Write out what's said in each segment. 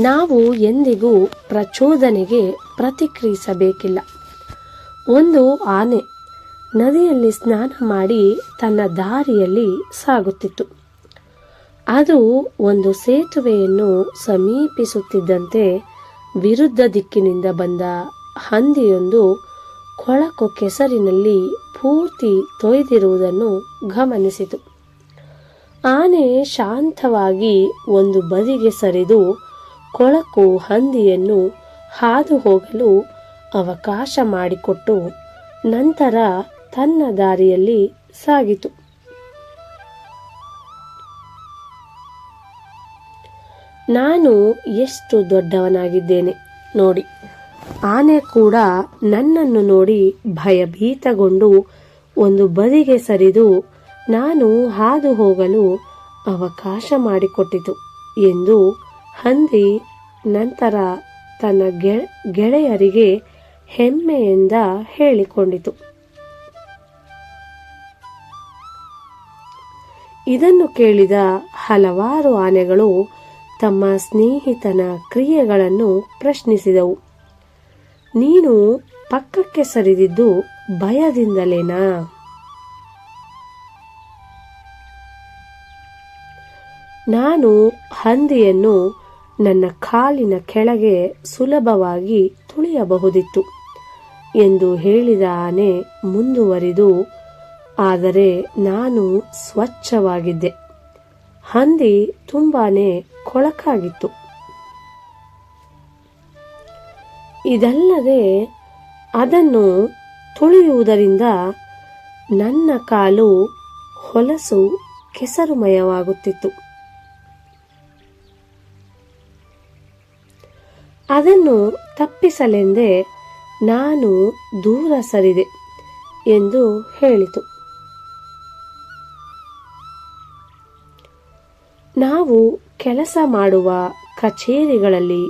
ನಾವು ಎಂದಿಗೂ ಪ್ರಚೋದನೆಗೆ ಪ್ರತಿಕ್ರಿಯಿಸಬೇಕಿಲ್ಲ. ಒಂದು ಆನೆ ನದಿಯಲ್ಲಿ ಸ್ನಾನ ಮಾಡಿ ತನ್ನ ದಾರಿಯಲ್ಲಿ ಸಾಗುತ್ತಿತ್ತು. ಅದು ಒಂದು ಸೇತುವೆಯನ್ನು ಸಮೀಪಿಸುತ್ತಿದ್ದಂತೆ ವಿರುದ್ಧ ದಿಕ್ಕಿನಿಂದ ಬಂದ ಹಂದಿಯೊಂದು ಕೊಳಕು ಕೆಸರಿನಲ್ಲಿ ಪೂರ್ತಿ ತೊಯ್ದಿರುವುದನ್ನು ಗಮನಿಸಿತು. ಆನೆ ಶಾಂತವಾಗಿ ಒಂದು ಬದಿಗೆ ಸರಿದು ಕೊಳಕು ಹಂದಿಯನ್ನು ಹಾದು ಹೋಗಲು ಅವಕಾಶ ಮಾಡಿಕೊಟ್ಟು ನಂತರ ತನ್ನ ದಾರಿಯಲ್ಲಿ ಸಾಗಿತು. ನಾನು ಎಷ್ಟು ದೊಡ್ಡವನಾಗಿದ್ದೇನೆ ನೋಡಿ. ಆನೆ ಕೂಡ ನನ್ನನ್ನು ನೋಡಿ ಭಯಭೀತಗೊಂಡು ಒಂದು ಬದಿಗೆ ಸರಿದು ನಾನು ಹಾದು ಹೋಗಲು ಅವಕಾಶ ಮಾಡಿಕೊಟ್ಟಿತು ಎಂದು ಹಂದಿ ನಂತರ ತನ್ನ ಗೆಳೆಯರಿಗೆ ಹೆಮ್ಮೆಯಿಂದ ಹೇಳಿಕೊಂಡಿತು. ಇದನ್ನು ಕೇಳಿದ ಹಲವಾರು ಆನೆಗಳು ತಮ್ಮ ಸ್ನೇಹಿತನ ಕ್ರಿಯೆಗಳನ್ನು ಪ್ರಶ್ನಿಸಿದವು. ನೀನು ಪಕ್ಕಕ್ಕೆ ಸರಿದಿದ್ದು ಭಯದಿಂದಲೇನಾ? ನಾನು ಹಂದಿಯನ್ನು ನನ್ನ ಕಾಲಿನ ಕೆಳಗೆ ಸುಲಭವಾಗಿ ತುಳಿಯಬಹುದಿತ್ತು ಎಂದು ಹೇಳಿದ ಆನೆ ಮುಂದುವರಿದು, ಆದರೆ ನಾನು ಸ್ವಚ್ಛವಾಗಿದ್ದೆ. ಹಂದಿ ತುಂಬಾನೇ ಕೊಳಕಾಗಿತ್ತು. ಇದಲ್ಲದೆ ಅದನ್ನು ತುಳಿಯುವುದರಿಂದ ನನ್ನ ಕಾಲು ಹೊಲಸು ಕೆಸರುಮಯವಾಗುತ್ತಿತ್ತು. ಅದನ್ನು ತಪ್ಪಿಸಲೆಂದೇ ನಾನು ದೂರ ಸರಿದೆ ಎಂದು ಹೇಳಿತು. ನಾವು ಕೆಲಸ ಮಾಡುವ ಕಚೇರಿಗಳಲ್ಲಿ,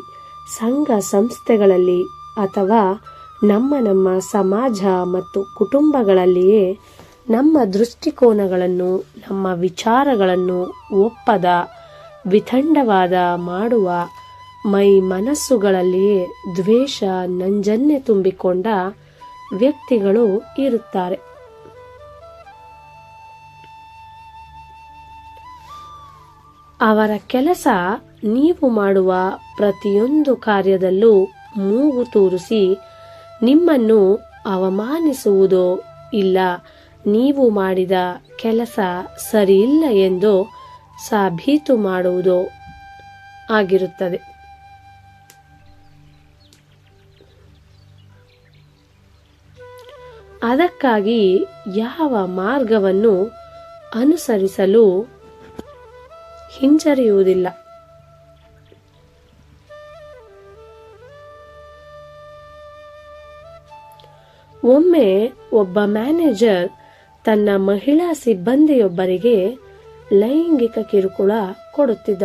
ಸಂಘ ಸಂಸ್ಥೆಗಳಲ್ಲಿ ಅಥವಾ ನಮ್ಮ ಸಮಾಜ ಮತ್ತು ಕುಟುಂಬಗಳಲ್ಲಿಯೇ ನಮ್ಮ ದೃಷ್ಟಿಕೋನಗಳನ್ನು, ನಮ್ಮ ವಿಚಾರಗಳನ್ನು ಒಪ್ಪದ, ವಿತಂಡವಾದ ಮಾಡುವ ಮನಸ್ಸುಗಳಲ್ಲಿಯೇ ದ್ವೇಷ, ನಂಜನ್ನೆ ತುಂಬಿಕೊಂಡ ವ್ಯಕ್ತಿಗಳು ಇರುತ್ತಾರೆ. ಅವರ ಕೆಲಸ ನೀವು ಮಾಡುವ ಪ್ರತಿಯೊಂದು ಕಾರ್ಯದಲ್ಲೂ ಮೂಗು ತೂರಿಸಿ ನಿಮ್ಮನ್ನು ಅವಮಾನಿಸುವುದೋ ಇಲ್ಲ ನೀವು ಮಾಡಿದ ಕೆಲಸ ಸರಿಯಿಲ್ಲ ಎಂದು ಸಾಬೀತು ಮಾಡುವುದೋ ಆಗಿರುತ್ತದೆ. ಅದಕ್ಕಾಗಿ ಯಾವ ಮಾರ್ಗವನ್ನು ಅನುಸರಿಸಲು ಹಿಂಜರಿಯುವುದಿಲ್ಲ. ಒಮ್ಮೆ ಒಬ್ಬ ಮ್ಯಾನೇಜರ್ ತನ್ನ ಮಹಿಳಾ ಸಿಬ್ಬಂದಿಯೊಬ್ಬರಿಗೆ ಲೈಂಗಿಕ ಕಿರುಕುಳ ಕೊಡುತ್ತಿದ್ದ.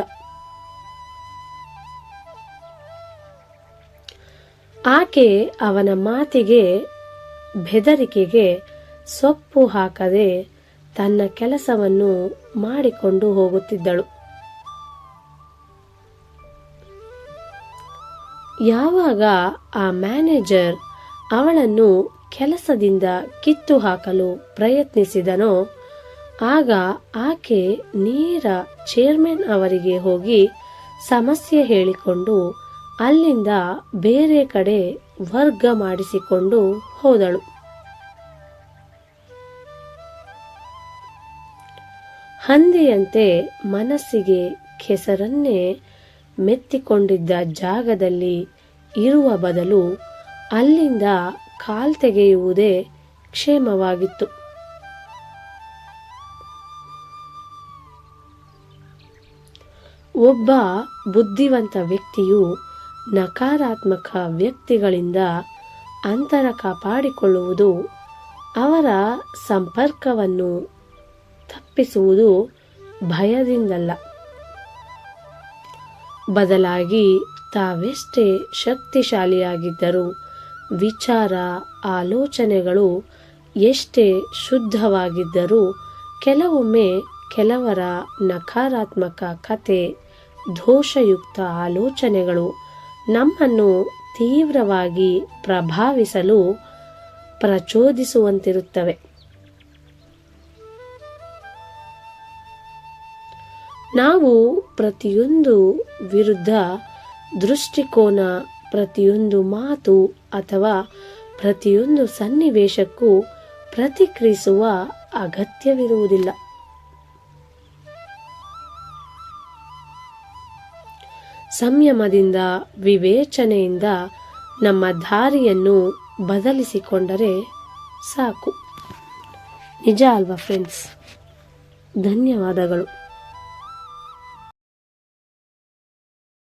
ಆಕೆ ಅವನ ಮಾತಿಗೆ, ಬೆದರಿಕೆಗೆ ಸೊಪ್ಪು ಹಾಕದೆ ತನ್ನ ಕೆಲಸವನ್ನು ಮಾಡಿಕೊಂಡು ಹೋಗುತ್ತಿದ್ದಳು. ಯಾವಾಗ ಆ ಮ್ಯಾನೇಜರ್ ಅವಳನ್ನು ಕೆಲಸದಿಂದ ಕಿತ್ತು ಹಾಕಲು ಪ್ರಯತ್ನಿಸಿದನೋ ಆಗ ಆಕೆ ನೇರ ಚೇರ್ಮನ್ ಅವರಿಗೆ ಹೋಗಿ ಸಮಸ್ಯೆ ಹೇಳಿಕೊಂಡು ಅಲ್ಲಿಂದ ಬೇರೆ ಕಡೆ ವರ್ಗ ಮಾಡಿಸಿಕೊಂಡು ಹೋದಳು. ಹಂದಿಯಂತೆ ಮನಸ್ಸಿಗೆ ಕೆಸರನ್ನೇ ಮೆತ್ತಿಕೊಂಡಿದ್ದ ಜಾಗದಲ್ಲಿ ಇರುವ ಬದಲು ಅಲ್ಲಿಂದ ಕಾಲ್ತೆಗೆಯುವುದೇ ಕ್ಷೇಮವಾಗಿತ್ತು. ಒಬ್ಬ ಬುದ್ಧಿವಂತ ವ್ಯಕ್ತಿಯು ನಕಾರಾತ್ಮಕ ವ್ಯಕ್ತಿಗಳಿಂದ ಅಂತರ ಕಾಪಾಡಿಕೊಳ್ಳುವುದು, ಅವರ ಸಂಪರ್ಕವನ್ನು ತಪ್ಪಿಸುವುದು ಭಯದಿಂದಲ್ಲ, ಬದಲಾಗಿ ತಾವೆಷ್ಟೇ ಶಕ್ತಿಶಾಲಿಯಾಗಿದ್ದರೂ, ವಿಚಾರ ಆಲೋಚನೆಗಳು ಎಷ್ಟೇ ಶುದ್ಧವಾಗಿದ್ದರೂ ಕೆಲವೊಮ್ಮೆ ಕೆಲವರ ನಕಾರಾತ್ಮಕ ಕತೆ ದೋಷಯುಕ್ತ ಆಲೋಚನೆಗಳು ನಮ್ಮನ್ನು ತೀವ್ರವಾಗಿ ಪ್ರಭಾವಿಸಲು ಪ್ರಚೋದಿಸುವಂತಿರುತ್ತವೆ. ನಾವು ಪ್ರತಿಯೊಂದು ವಿರುದ್ಧ ದೃಷ್ಟಿಕೋನ, ಪ್ರತಿಯೊಂದು ಮಾತು ಅಥವಾ ಪ್ರತಿಯೊಂದು ಸನ್ನಿವೇಶಕ್ಕೂ ಪ್ರತಿಕ್ರಿಯಿಸುವ ಅಗತ್ಯವಿರುವುದಿಲ್ಲ. ಸಂಯಮದಿಂದ, ವಿವೇಚನೆಯಿಂದ ನಮ್ಮ ದಾರಿಯನ್ನು ಬದಲಿಸಿಕೊಂಡರೆ ಸಾಕು. ನಿಜ ಅಲ್ವಾ ಫ್ರೆಂಡ್ಸ್? ಧನ್ಯವಾದಗಳು.